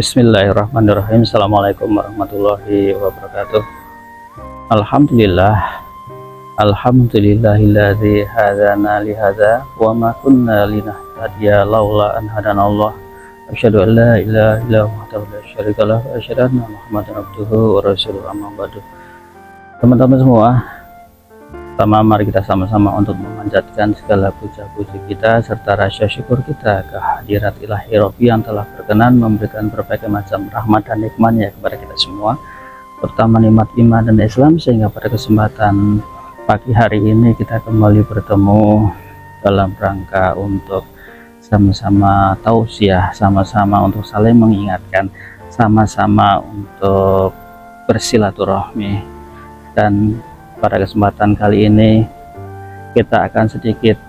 Bismillahirrahmanirrahim. Assalamualaikum warahmatullahi wabarakatuh. Alhamdulillah, alhamdulillahilladzi hadana lihadza wa ma kunna linahtadiya laula an hadanallah. Asyhadu an la ilaha illallah wahdahu la syarikalah wa asyhadu anna Muhammadan abduhu wa rasuluhu, amma ba'du. Teman-teman semua, pertama mari kita sama-sama untuk memanjatkan segala puja-puji kita serta rasa syukur kita kehadirat Ilahi Rabbi yang telah berkenan memberikan berbagai macam rahmat dan nikmatnya kepada kita semua, terutama nikmat iman dan Islam, sehingga pada kesempatan pagi hari ini kita kembali bertemu dalam rangka untuk sama-sama tausiah, sama-sama untuk saling mengingatkan, sama-sama untuk bersilaturahmi. Dan pada kesempatan kali ini kita akan sedikit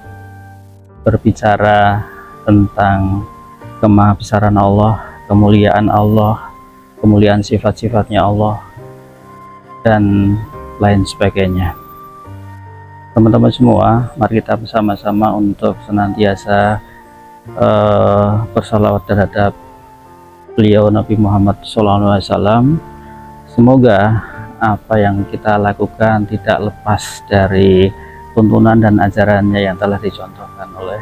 berbicara tentang kemahabesaran Allah, kemuliaan sifat-sifatnya Allah, dan lain sebagainya. Teman-teman semua, mari kita bersama-sama untuk senantiasa bersalawat terhadap beliau Nabi Muhammad SAW. Semoga apa yang kita lakukan tidak lepas dari tuntunan dan ajarannya yang telah dicontohkan oleh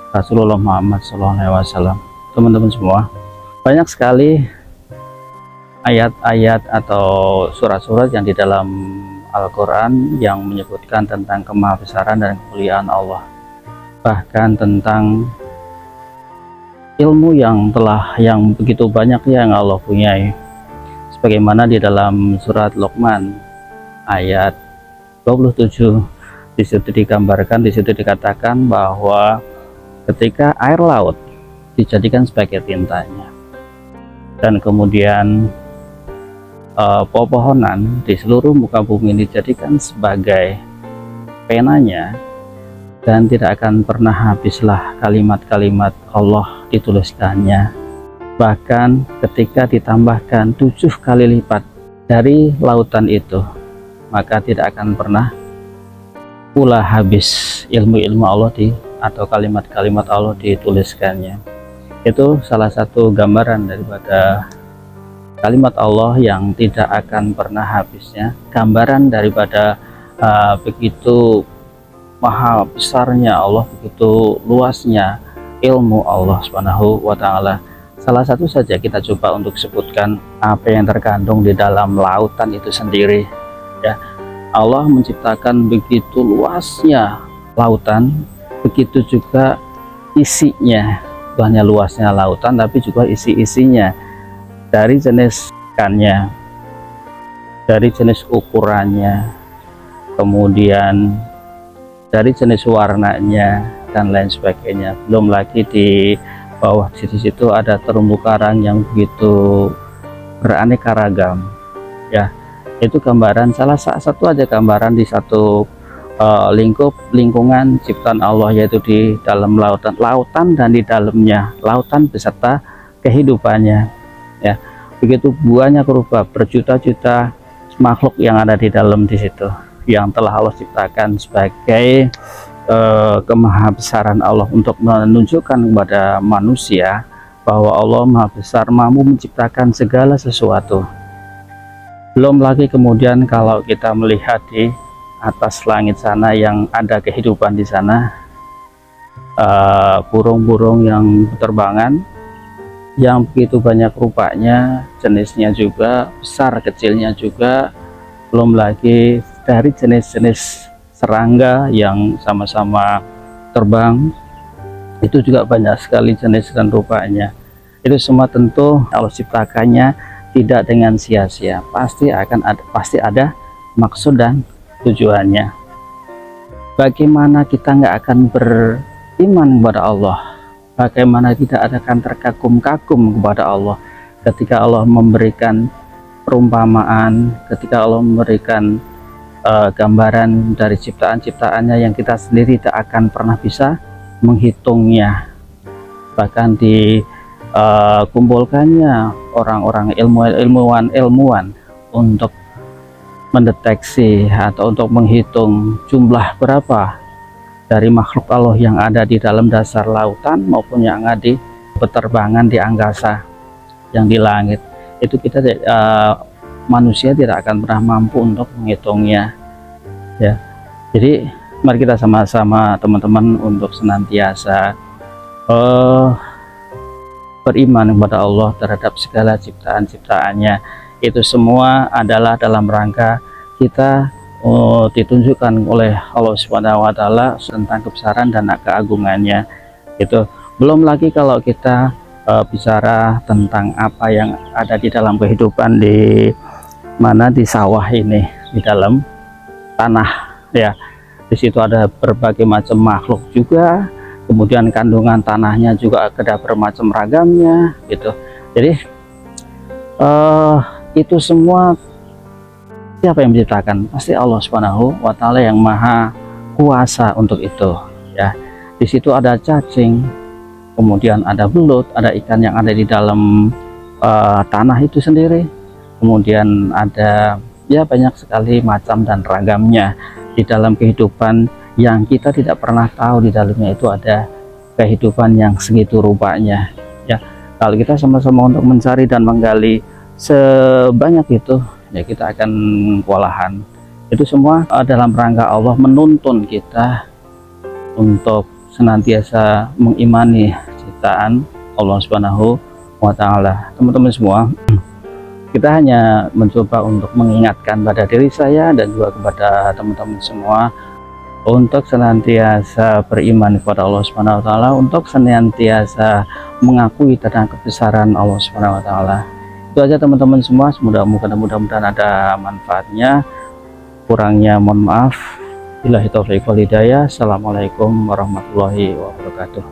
Rasulullah Muhammad SAW. Teman-teman semua, banyak sekali ayat-ayat atau surat-surat yang di dalam Al-Quran yang menyebutkan tentang kemahabesaran dan kemuliaan Allah, bahkan tentang ilmu yang begitu banyak yang Allah punyai. Sebagaimana di dalam surat Luqman ayat 27, di situ digambarkan, di situ dikatakan bahwa ketika air laut dijadikan sebagai tintanya, dan kemudian pepohonan di seluruh muka bumi dijadikan sebagai penanya, dan tidak akan pernah habislah kalimat-kalimat Allah dituliskannya. Bahkan ketika ditambahkan 7 kali lipat dari lautan itu, maka tidak akan pernah pula habis ilmu-ilmu Allah atau kalimat-kalimat Allah dituliskannya. Itu salah satu gambaran daripada kalimat Allah yang tidak akan pernah habisnya, gambaran daripada begitu maha besarnya Allah, begitu luasnya ilmu Allah Subhanahu wa Ta'ala. Salah satu saja kita coba untuk sebutkan apa yang terkandung di dalam lautan itu sendiri, ya. Allah menciptakan begitu luasnya lautan, begitu juga isinya. Bukan hanya luasnya lautan, tapi juga isi-isinya, dari jenis ikannya, dari jenis ukurannya, kemudian dari jenis warnanya, dan lain sebagainya. Belum lagi di bawah di situ ada terumbu karang yang begitu beraneka ragam, ya. Itu gambaran, salah satu aja gambaran di satu lingkungan ciptaan Allah, yaitu di dalam lautan dan di dalamnya lautan beserta kehidupannya, ya. Begitu banyak rubah berjuta-juta makhluk yang ada di dalam di situ, yang telah Allah ciptakan sebagai kemahabesaran Allah untuk menunjukkan kepada manusia bahwa Allah maha besar, mampu menciptakan segala sesuatu. Belum lagi kemudian kalau kita melihat di atas langit sana yang ada kehidupan di sana, burung-burung yang berterbangan yang begitu banyak rupanya, jenisnya juga besar kecilnya juga. Belum lagi dari jenis-jenis serangga yang sama-sama terbang, itu juga banyak sekali jenis dan rupanya. Itu semua tentu Allah ciptakannya tidak dengan sia-sia, pasti ada maksud dan tujuannya. Bagaimana kita nggak akan beriman kepada Allah, bagaimana kita akan terkagum-kagum kepada Allah ketika Allah memberikan perumpamaan, ketika Allah memberikan gambaran dari ciptaan-ciptaannya yang kita sendiri tidak akan pernah bisa menghitungnya. Bahkan dikumpulkannya orang-orang ilmuwan untuk mendeteksi atau untuk menghitung jumlah berapa dari makhluk Allah yang ada di dalam dasar lautan maupun yang ada di penerbangan di angkasa. yang di langit itu kita manusia tidak akan pernah mampu untuk menghitungnya ya. Jadi mari kita sama-sama teman-teman untuk senantiasa beriman kepada Allah terhadap segala ciptaan-ciptaannya. Itu semua adalah dalam rangka kita ditunjukkan oleh Allah Subhanahu wa taala tentang kebesaran dan keagungannya. Itu belum lagi kalau kita bicara tentang apa yang ada di dalam kehidupan di mana di sawah ini, di dalam tanah ya. Di situ ada berbagai macam makhluk juga, kemudian kandungan tanahnya juga ada bermacam ragamnya gitu. Jadi itu semua siapa yang menciptakan? Pasti Allah Subhanahu wa taala yang maha kuasa untuk itu ya. Di situ ada cacing, kemudian ada belut, ada ikan yang ada di dalam tanah itu sendiri, kemudian ada ya banyak sekali macam dan ragamnya di dalam kehidupan yang kita tidak pernah tahu di dalamnya itu ada kehidupan yang segitu rupanya ya. Kalau kita sama-sama untuk mencari dan menggali sebanyak itu ya, kita akan kewalahan. Itu semua dalam rangka Allah menuntun kita untuk senantiasa mengimani ciptaan Allah Subhanahu wa taala. Teman-teman semua, kita hanya mencoba untuk mengingatkan pada diri saya dan juga kepada teman-teman semua untuk senantiasa beriman kepada Allah Subhanahu wa taala, untuk senantiasa mengakui tentang kebesaran Allah Subhanahu wa taala. Itu aja teman-teman semua, mudah-mudahan ada manfaatnya. Kurangnya mohon maaf. Billahi taufiq wal hidayah. Assalamualaikum warahmatullahi wabarakatuh.